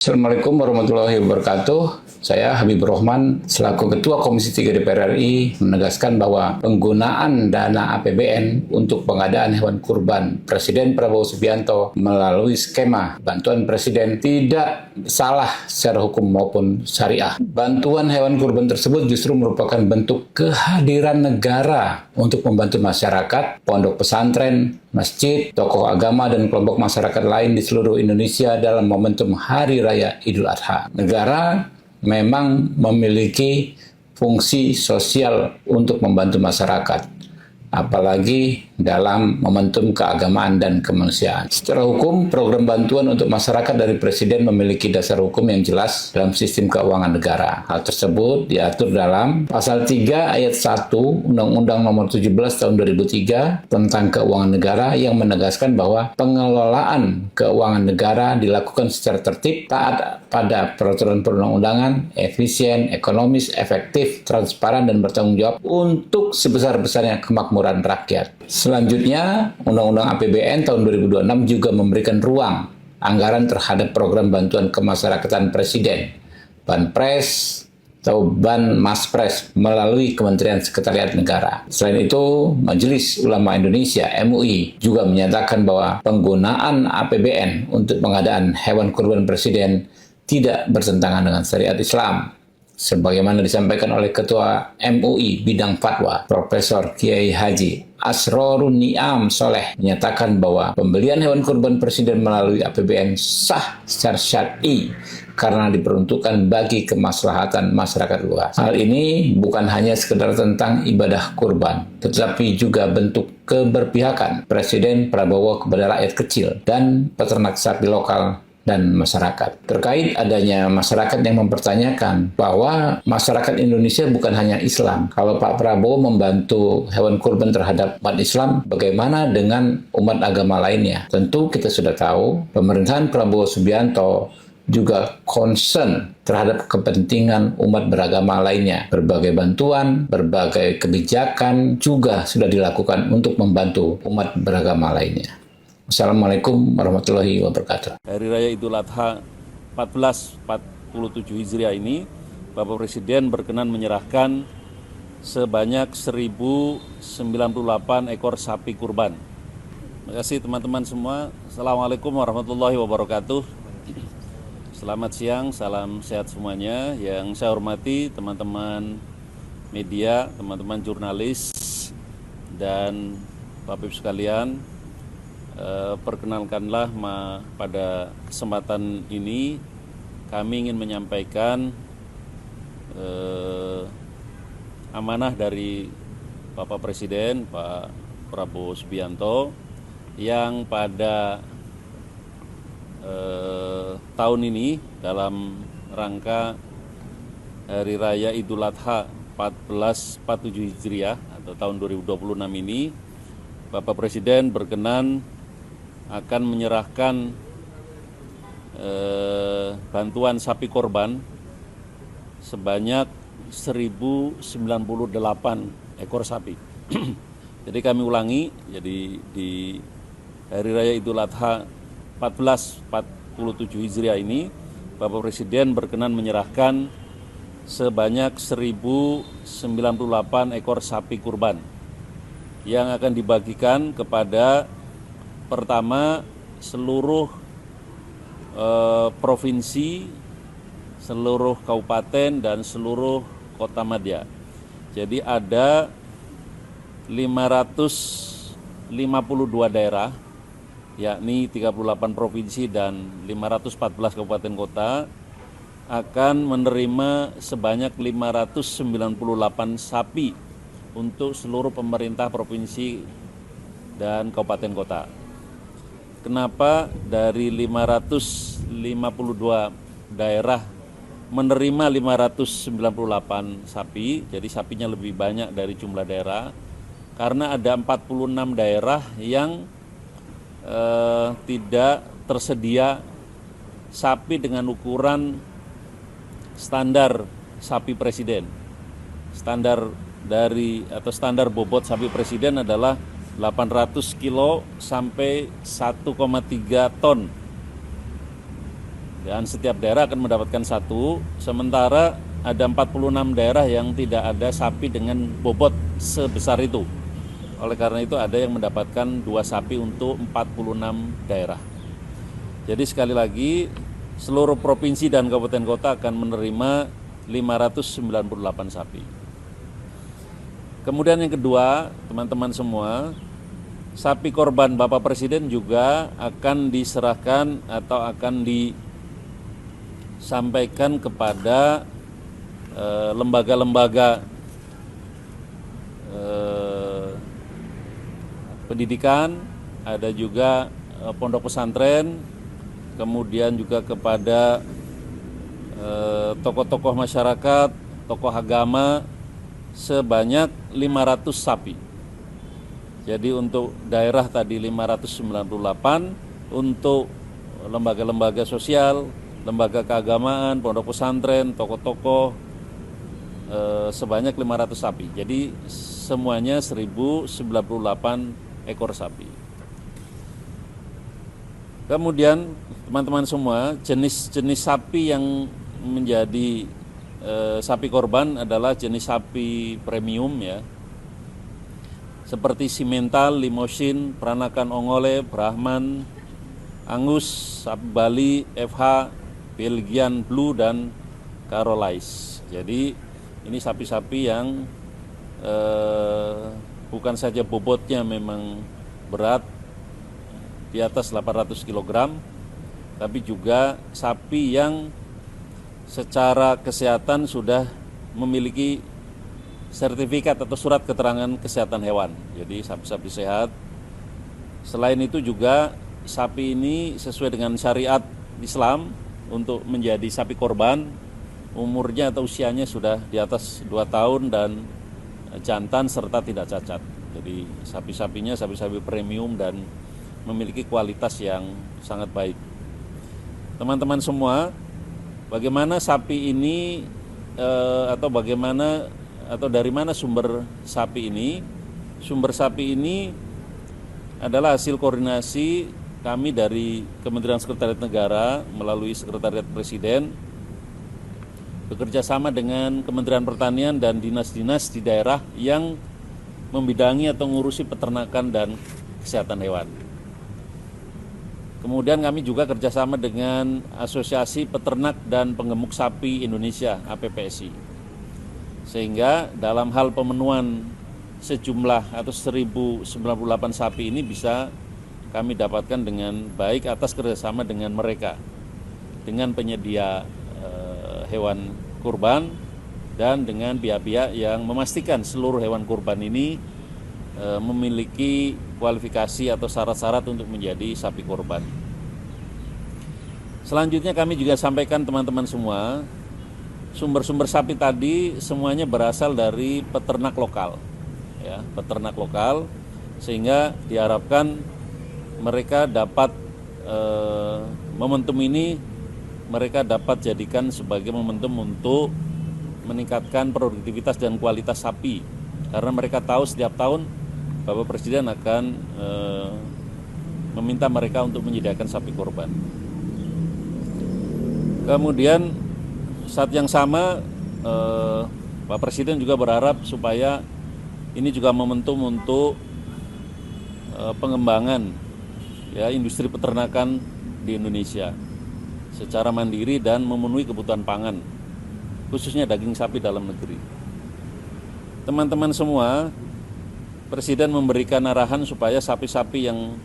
Assalamualaikum warahmatullahi wabarakatuh. Saya Habibur Rahman, selaku Ketua Komisi 3 DPR RI, menegaskan bahwa penggunaan dana APBN untuk pengadaan hewan kurban Presiden Prabowo Subianto melalui skema bantuan Presiden tidak salah secara hukum maupun syariah. Bantuan hewan kurban tersebut justru merupakan bentuk kehadiran negara untuk membantu masyarakat, pondok pesantren, masjid, tokoh agama, dan kelompok masyarakat lain di seluruh Indonesia dalam momentum Hari Raya Idul Adha. Negara memang memiliki fungsi sosial untuk membantu masyarakat, apalagi dalam momentum keagamaan dan kemanusiaan. Secara hukum, program bantuan untuk masyarakat dari Presiden memiliki dasar hukum yang jelas dalam sistem keuangan negara. Hal tersebut diatur dalam Pasal 3 Ayat 1 Undang-Undang Nomor 17 Tahun 2003 tentang Keuangan Negara yang menegaskan bahwa pengelolaan keuangan negara dilakukan secara tertib, taat pada peraturan perundang-undangan, efisien, ekonomis, efektif, transparan, dan bertanggung jawab untuk sebesar-besarnya kemakmuran rakyat. Selanjutnya, Undang-Undang APBN tahun 2026 juga memberikan ruang anggaran terhadap program bantuan kemasyarakatan Presiden, Banpres, atau Banmaspres melalui Kementerian Sekretariat Negara. Selain itu, Majelis Ulama Indonesia (MUI) juga menyatakan bahwa penggunaan APBN untuk pengadaan hewan kurban Presiden tidak bertentangan dengan syariat Islam. Sebagaimana disampaikan oleh Ketua MUI Bidang Fatwa, Profesor Kiai Haji Asrorun Niam Soleh menyatakan bahwa pembelian hewan kurban Presiden melalui APBN sah secara syar'i karena diperuntukkan bagi kemaslahatan masyarakat luas. Hal ini bukan hanya sekedar tentang ibadah kurban, tetapi juga bentuk keberpihakan Presiden Prabowo kepada rakyat kecil dan peternak sapi lokal dan masyarakat. Terkait adanya masyarakat yang mempertanyakan bahwa masyarakat Indonesia bukan hanya Islam. Kalau Pak Prabowo membantu hewan kurban terhadap umat Islam, bagaimana dengan umat agama lainnya? Tentu kita sudah tahu, pemerintahan Prabowo Subianto juga concern terhadap kepentingan umat beragama lainnya. Berbagai bantuan, berbagai kebijakan juga sudah dilakukan untuk membantu umat beragama lainnya. Assalamualaikum warahmatullahi wabarakatuh. Hari Raya Idul Adha 1447 Hijriah ini, Bapak Presiden berkenan menyerahkan sebanyak 1098 ekor sapi kurban. Terima kasih teman-teman semua. Assalamualaikum warahmatullahi wabarakatuh. Selamat siang, salam sehat semuanya. Yang saya hormati teman-teman media, teman-teman jurnalis, dan Bapak Ibu sekalian, perkenalkanlah pada kesempatan ini kami ingin menyampaikan amanah dari Bapak Presiden Pak Prabowo Subianto yang pada tahun ini dalam rangka Hari Raya Idul Adha 1447 Hijriah atau tahun 2026 ini, Bapak Presiden berkenan akan menyerahkan bantuan sapi korban sebanyak 1098 ekor sapi. Jadi kami ulangi, jadi di Hari Raya Idul Adha 1447 Hijriah ini, Bapak Presiden berkenan menyerahkan sebanyak 1098 ekor sapi kurban yang akan dibagikan kepada pertama seluruh provinsi, seluruh kabupaten, dan seluruh kota madya. Jadi ada 552 daerah, yakni 38 provinsi dan 514 kabupaten kota, akan menerima sebanyak 598 sapi untuk seluruh pemerintah provinsi dan kabupaten kota. Kenapa dari 552 daerah menerima 598 sapi, jadi sapinya lebih banyak dari jumlah daerah, karena ada 46 daerah yang tidak tersedia sapi dengan ukuran standar sapi presiden. Standar bobot sapi presiden adalah 800 kilo sampai 1,3 ton. dan setiap daerah akan mendapatkan satu, sementara ada 46 daerah yang tidak ada sapi dengan bobot sebesar itu. Oleh karena itu ada yang mendapatkan 2 sapi untuk 46 daerah. Jadi sekali lagi seluruh provinsi dan kabupaten kota akan menerima 598 sapi. Kemudian yang kedua, teman-teman semua, sapi korban Bapak Presiden juga akan diserahkan atau akan disampaikan kepada lembaga-lembaga pendidikan, ada juga pondok pesantren, kemudian juga kepada tokoh-tokoh masyarakat, tokoh agama sebanyak 500 sapi. Jadi untuk daerah tadi 598, untuk lembaga-lembaga sosial, lembaga keagamaan, pondok pesantren, tokoh-tokoh sebanyak 500 sapi. Jadi semuanya 1098 ekor sapi. Kemudian teman-teman semua, jenis-jenis sapi yang menjadi sapi korban adalah jenis sapi premium ya, seperti Simmental, Limousin, Peranakan Ongole, Brahman, Angus, sapi Bali, FH, Belgian Blue, dan Carolais. Jadi ini sapi-sapi yang bukan saja bobotnya memang berat di atas 800 kg, tapi juga sapi yang secara kesehatan sudah memiliki sertifikat atau surat keterangan kesehatan hewan. Jadi sapi-sapi sehat. Selain itu juga sapi ini sesuai dengan syariat Islam untuk menjadi sapi korban, umurnya atau usianya sudah di atas 2 tahun dan jantan serta tidak cacat. Jadi sapi-sapinya sapi-sapi premium dan memiliki kualitas yang sangat baik. Teman-teman semua, bagaimana sapi ini atau dari mana sumber sapi ini? Sumber sapi ini adalah hasil koordinasi kami dari Kementerian Sekretariat Negara melalui Sekretariat Presiden, bekerja sama dengan Kementerian Pertanian dan dinas-dinas di daerah yang membidangi atau ngurusi peternakan dan kesehatan hewan. Kemudian kami juga kerjasama dengan Asosiasi Peternak dan Penggemuk Sapi Indonesia (APPSI). Sehingga dalam hal pemenuhan sejumlah atau 1098 sapi ini bisa kami dapatkan dengan baik atas kerjasama dengan mereka, dengan penyedia hewan kurban dan dengan pihak-pihak yang memastikan seluruh hewan kurban ini memiliki kualifikasi atau syarat-syarat untuk menjadi sapi korban. Selanjutnya kami juga sampaikan teman-teman semua, sumber-sumber sapi tadi semuanya berasal dari peternak lokal, ya, peternak lokal, sehingga diharapkan mereka dapat momentum ini mereka dapat jadikan sebagai momentum untuk meningkatkan produktivitas dan kualitas sapi, karena mereka tahu setiap tahun Bapak Presiden akan meminta mereka untuk menyediakan sapi korban. Kemudian saat yang sama Pak Presiden juga berharap supaya ini juga momentum untuk pengembangan ya industri peternakan di Indonesia secara mandiri dan memenuhi kebutuhan pangan, khususnya daging sapi dalam negeri. Teman-teman semua, Presiden memberikan arahan supaya sapi-sapi yang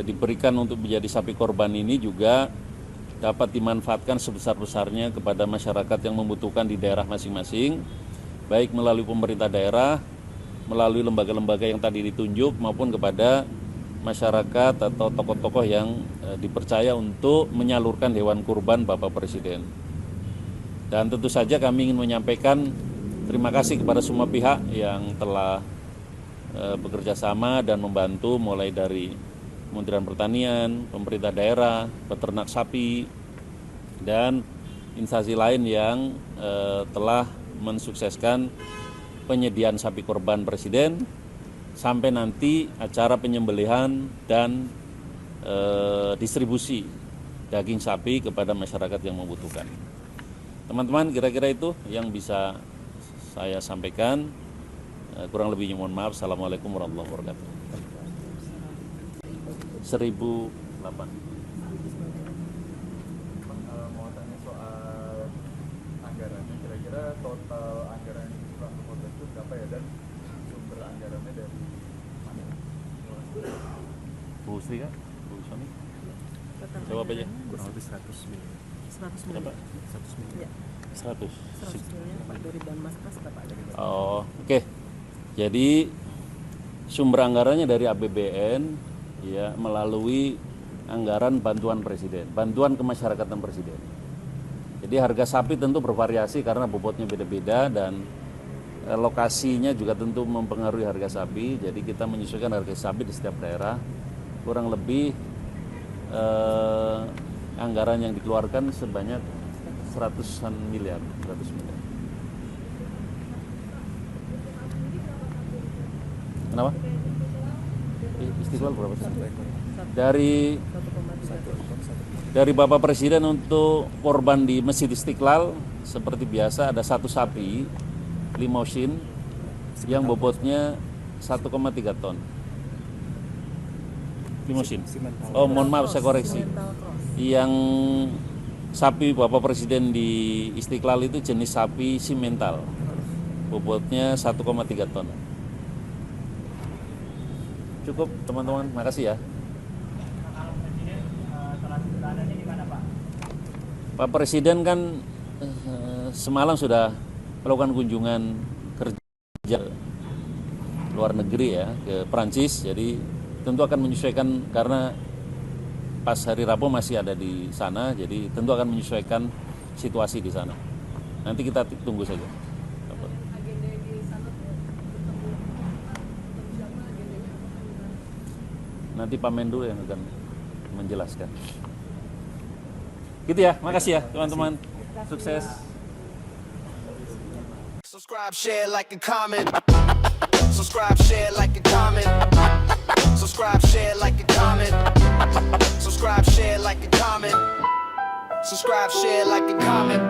diberikan untuk menjadi sapi korban ini juga dapat dimanfaatkan sebesar-besarnya kepada masyarakat yang membutuhkan di daerah masing-masing, baik melalui pemerintah daerah, melalui lembaga-lembaga yang tadi ditunjuk, maupun kepada masyarakat atau tokoh-tokoh yang dipercaya untuk menyalurkan hewan kurban Bapak Presiden. Dan tentu saja kami ingin menyampaikan terima kasih kepada semua pihak yang telah bekerja sama dan membantu, mulai dari Kementerian Pertanian, pemerintah daerah, peternak sapi, dan instansi lain yang telah mensukseskan penyediaan sapi korban Presiden sampai nanti acara penyembelihan dan distribusi daging sapi kepada masyarakat yang membutuhkan. Teman-teman, kira-kira itu yang bisa saya sampaikan. Kurang lebihnya mohon maaf. Assalamualaikum warahmatullahi wabarakatuh. 1008. Mau tanya soal anggarannya, kira-kira total anggaran yang dikurang kota itu berapa ya, dan sumber anggarannya dari mana? Bu Sri kan? Bu Soni? Jawab aja. Kurang lebih 100 miliar. 100 Berapa? miliar. 100 miliar. Ya, 100. 100 miliar Pak dari bahan Maskas Bapak. Oh, oke. Jadi sumber anggarannya dari APBN ya, melalui anggaran bantuan presiden, bantuan kemasyarakatan presiden. Jadi harga sapi tentu bervariasi karena bobotnya beda-beda dan lokasinya juga tentu mempengaruhi harga sapi. Jadi kita menyesuaikan harga sapi di setiap daerah. Kurang lebih anggaran yang dikeluarkan sebanyak 100 miliar. Kenapa? Istiqlal berapa sih? Dari Bapak Presiden untuk korban di Masjid Istiqlal seperti biasa ada 1 sapi limousin yang bobotnya 1,3 ton. Limousin. Oh, mohon maaf saya koreksi. Yang sapi Bapak Presiden di Istiqlal itu jenis sapi simental. Bobotnya 1,3 ton. Cukup teman-teman, makasih ya. Pak Presiden kan semalam sudah melakukan kunjungan kerja luar negeri ya, ke Prancis. Jadi tentu akan menyesuaikan karena pas hari Rabu masih ada di sana, jadi tentu akan menyesuaikan situasi di sana. Nanti kita tunggu saja. Nanti Pak Menlu yang akan menjelaskan. Gitu ya, makasih ya teman-teman. Sukses. Subscribe, share, like, and comment. Subscribe, share, like, and comment. Subscribe, share, like, and comment. Subscribe, share, like, and comment. Subscribe, share, like, and comment.